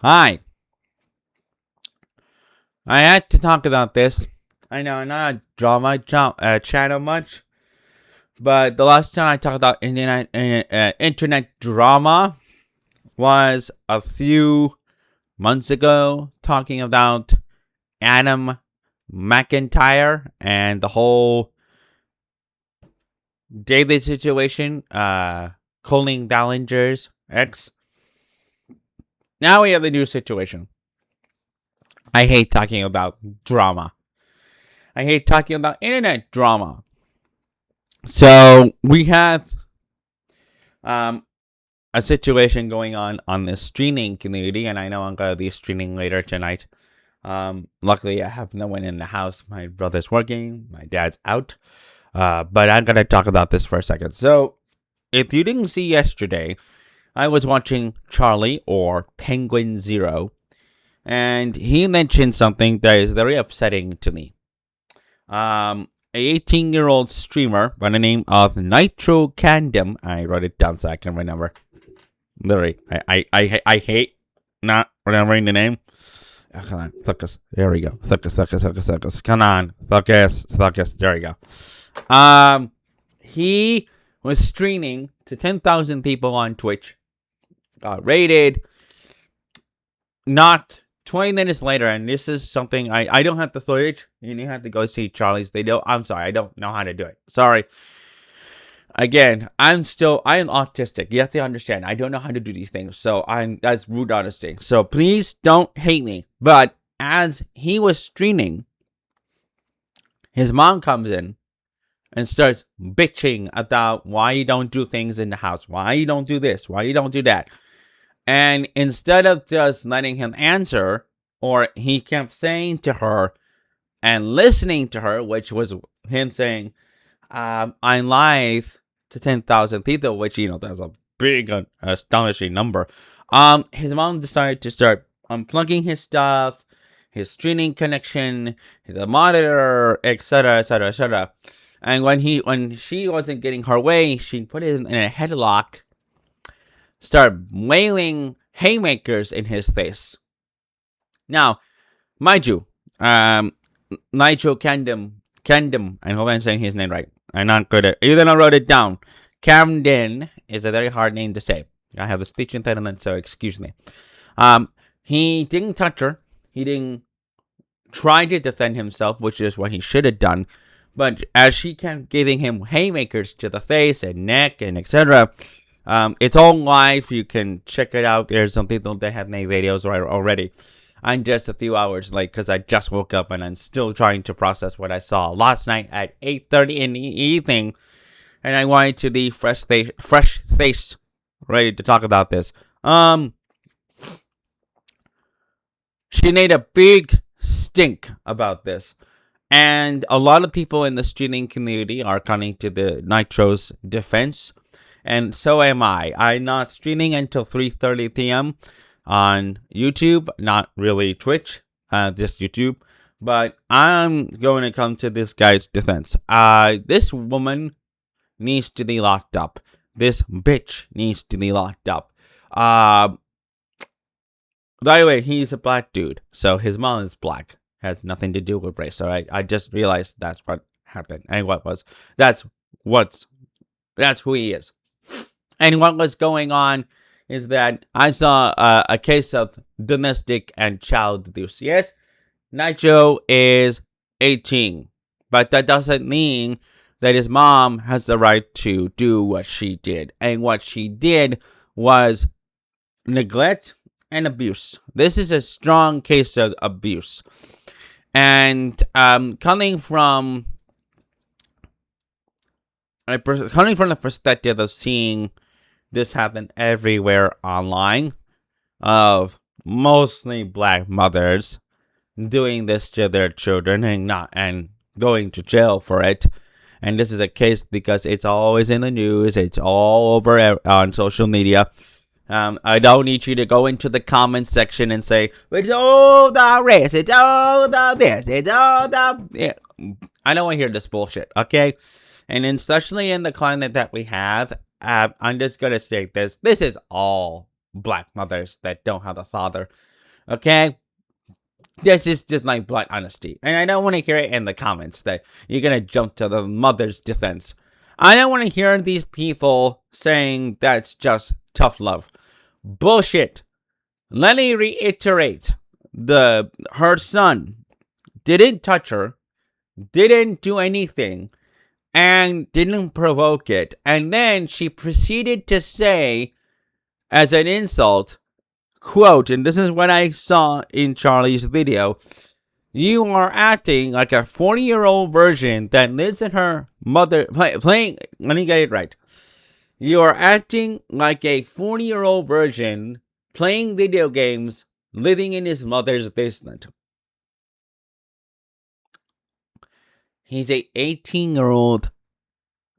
Hi. I had to talk about this. I know I'm not a drama channel much, but the last time I talked about internet drama was a few months ago, talking about Adam McIntyre and the whole David situation, Colleen Ballinger's ex. Now we have the new situation. I hate talking about drama. I hate talking about internet drama. So we have a situation going on the streaming community, and I know I'm going to be streaming later tonight. Luckily, I have no one in the house. My brother's working. My dad's out. But I'm going to talk about this for a second. So if you didn't see yesterday, I was watching Charlie or Penguin Zero, and he mentioned something that is very upsetting to me. A 18-year-old streamer by the name of Nitro Camden. I wrote it down so I can remember. Literally, I hate not remembering the name. Oh, come on, focus. There we go. Focus. Come on, focus. There we go. He was streaming to 10,000 people on Twitch. Got rated. Not 20 minutes later, and this is something I don't have the footage. You have to go see Charlie's video. I'm sorry, I don't know how to do it. Sorry. Again, I am autistic. You have to understand. I don't know how to do these things. So that's rude honesty. So please don't hate me. But as he was streaming, his mom comes in and starts bitching about why you don't do things in the house. Why you don't do this. Why you don't do that. And instead of just letting him answer, or he kept saying to her and listening to her, which was him saying, I'm live to 10,000 people, which, that's a big, astonishing number. His mom decided to start unplugging his stuff, his streaming connection, the monitor, etc. And when she wasn't getting her way, she put it in a headlock, started wailing haymakers in his face. Now, mind you, Nitro Camden, I hope I'm saying his name right. I'm not good at it. Even I wrote it down. Camden is a very hard name to say. I have a speech impediment, so excuse me. He didn't touch her. He didn't try to defend himself, which is what he should have done. But as she kept giving him haymakers to the face and neck and etc., it's all live. You can check it out. There's some people that have made videos already. I'm just a few hours late because I just woke up and I'm still trying to process what I saw last night at 8:30 in the evening. And I wanted to be fresh face, ready to talk about this. She made a big stink about this. And a lot of people in the streaming community are coming to the Nitro's defense. And so am I. I'm not streaming until 3:30 p.m. on YouTube, not really Twitch, just YouTube. But I'm going to come to this guy's defense. This woman needs to be locked up. This bitch needs to be locked up. By the way, he's a black dude, so his mom is black. Has nothing to do with race. All right, I just realized that's what happened, and that's who he is. And what was going on is that I saw a case of domestic and child abuse. Yes, Nitro is 18, but that doesn't mean that his mom has the right to do what she did. And what she did was neglect and abuse. This is a strong case of abuse. And coming from the perspective of seeing this happen everywhere online, of mostly black mothers doing this to their children and going to jail for it. And this is a case because it's always in the news. It's all over on social media. I don't need you to go into the comments section and say, it's all the race, it's all the this, it's all the... Yeah. I don't want to hear this bullshit, okay? And especially in the climate that we have, I'm just going to state this. This is all black mothers that don't have a father. Okay? This is just like blunt honesty. And I don't want to hear it in the comments that you're going to jump to the mother's defense. I don't want to hear these people saying that's just tough love. Bullshit. Let me reiterate. Her son didn't touch her, didn't do anything, and didn't provoke it. And then she proceeded to say, as an insult, quote, and this is what I saw in Charlie's video, "You are acting like a 40-year-old virgin that lives in her mother playing." Let me get it right. "You are acting like a 40-year-old virgin playing video games, living in his mother's basement." He's a 18-year-old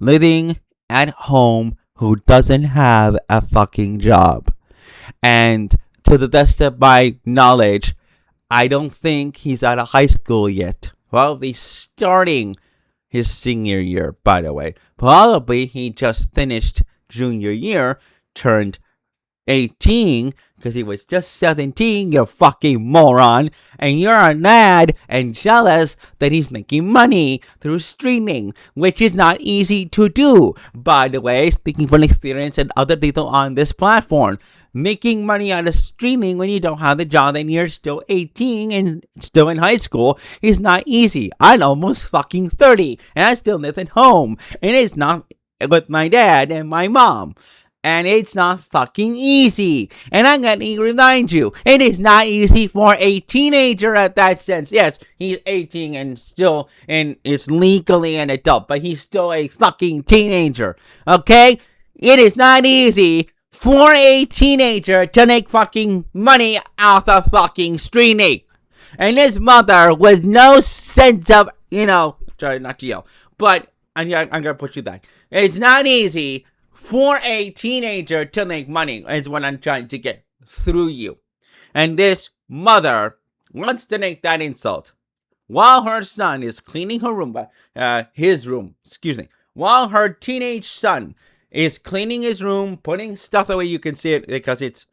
living at home who doesn't have a fucking job. And to the best of my knowledge, I don't think he's out of high school yet. Well, he's starting his senior year, by the way. Probably he just finished junior year, turned 18, because he was just 17, you fucking moron. And you're mad and jealous that he's making money through streaming, which is not easy to do. By the way, speaking from experience and other people on this platform, making money out of streaming when you don't have a job and you're still 18 and still in high school is not easy. I'm almost fucking 30 and I still live at home. And it's not with my dad and my mom. And it's not fucking easy. And I'm going to remind you, it is not easy for a teenager at that sense. Yes, he's 18 and still, and is legally an adult, but he's still a fucking teenager. Okay? It is not easy for a teenager to make fucking money off of fucking streaming. And his mother with no sense of, sorry, not to yell, but I'm going to push you back. It's not easy for a teenager to make money, is what I'm trying to get through you. And this mother wants to make that insult while her son is cleaning her room, while her teenage son is cleaning his room, putting stuff away. You can see it because it's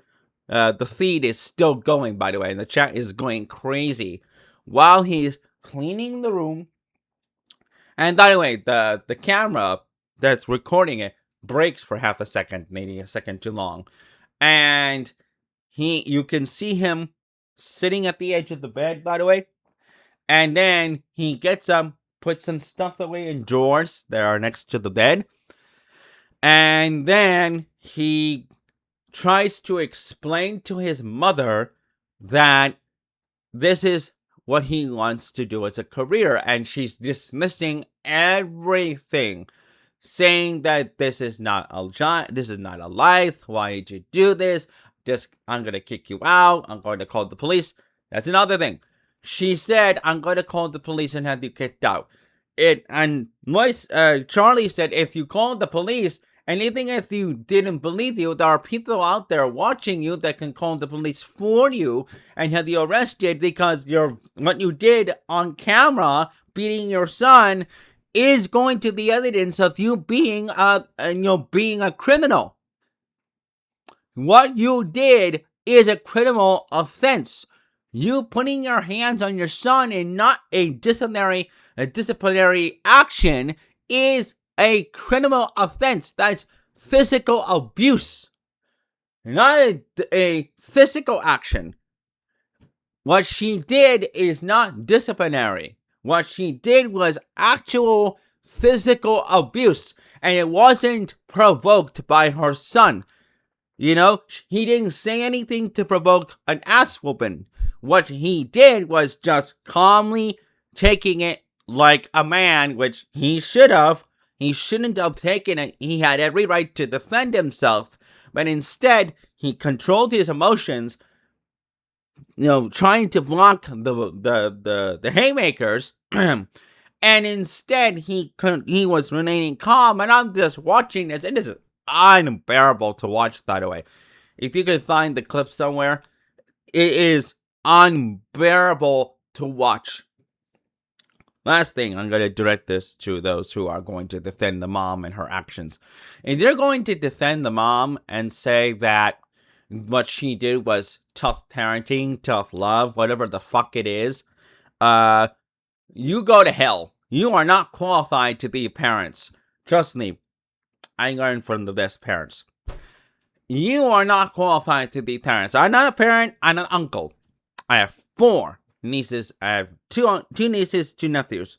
the feed is still going, by the way, and the chat is going crazy while he's cleaning the room. And by the way, the camera that's recording it breaks for half a second, maybe a second too long. And you can see him sitting at the edge of the bed, by the way. And then he gets up, puts some stuff away in drawers that are next to the bed. And then he tries to explain to his mother that this is what he wants to do as a career. And she's dismissing everything, saying that this is not a life. Why did you do this? I'm going to kick you out. I'm going to call the police. That's another thing. She said, I'm going to call the police and have you kicked out. Charlie said, if you call the police, and even if you didn't believe you, there are people out there watching you that can call the police for you and have you arrested because what you did on camera, beating your son, is going to be evidence of you being a criminal. What you did is a criminal offense. You putting your hands on your son and not a disciplinary action is a criminal offense. That's physical abuse, not a physical action. What she did is not disciplinary. What she did was actual physical abuse, and it wasn't provoked by her son. He didn't say anything to provoke an ass whooping. What he did was just calmly taking it like a man, which he should have. He shouldn't have taken it. He had every right to defend himself, but instead he controlled his emotions, trying to block the haymakers, and instead he was remaining calm. And I'm just watching this, and this is unbearable to watch. By the way, if you can find the clip somewhere, it is unbearable to watch. Last thing, I'm going to direct this to those who are going to defend the mom and her actions. If they're going to defend the mom and say that what she did was tough parenting, tough love, whatever the fuck it is, you go to hell. You are not qualified to be parents. Trust me, I learned from the best parents. You are not qualified to be parents. I'm not a parent. I'm an uncle. I have 4 nieces. I have two nieces, 2 nephews.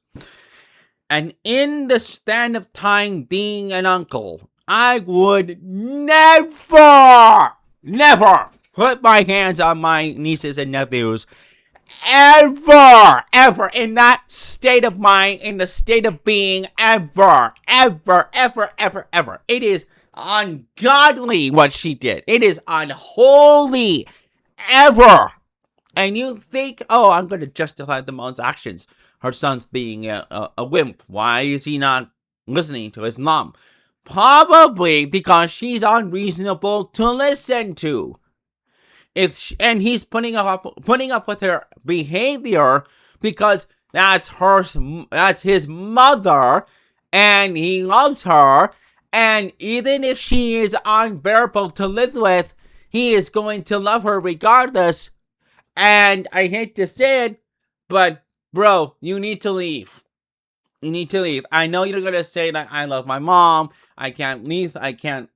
And in the span of time being an uncle, I would never put my hands on my nieces and nephews. Ever in that state of mind, in the state of being, ever. It is ungodly what she did. It is unholy. Ever. And you think, oh, I'm going to justify the mom's actions. Her son's being a wimp. Why is he not listening to his mom? Probably because she's unreasonable to listen to. And he's putting up with her behavior because that's his mother, and he loves her. And even if she is unbearable to live with, he is going to love her regardless. And I hate to say it, but bro, you need to leave. You need to leave. I know you're gonna say that I love my mom. I can't leave. I can't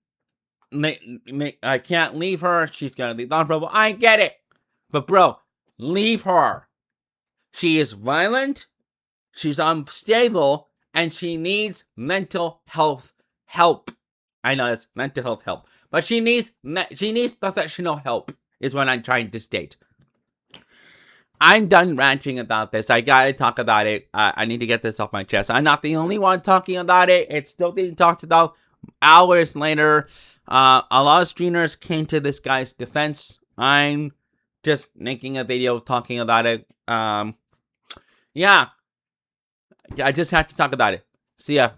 leave her. She's gonna be vulnerable. I get it. But bro, leave her. She is violent. She's unstable. And she needs mental health help. I know it's mental health help. But she needs professional help, is what I'm trying to state. I'm done ranting about this. I gotta talk about it. I need to get this off my chest. I'm not the only one talking about it. It's still being talked about hours later. A lot of streamers came to this guy's defense. I'm just making a video talking about it. Yeah. I just had to talk about it. See ya.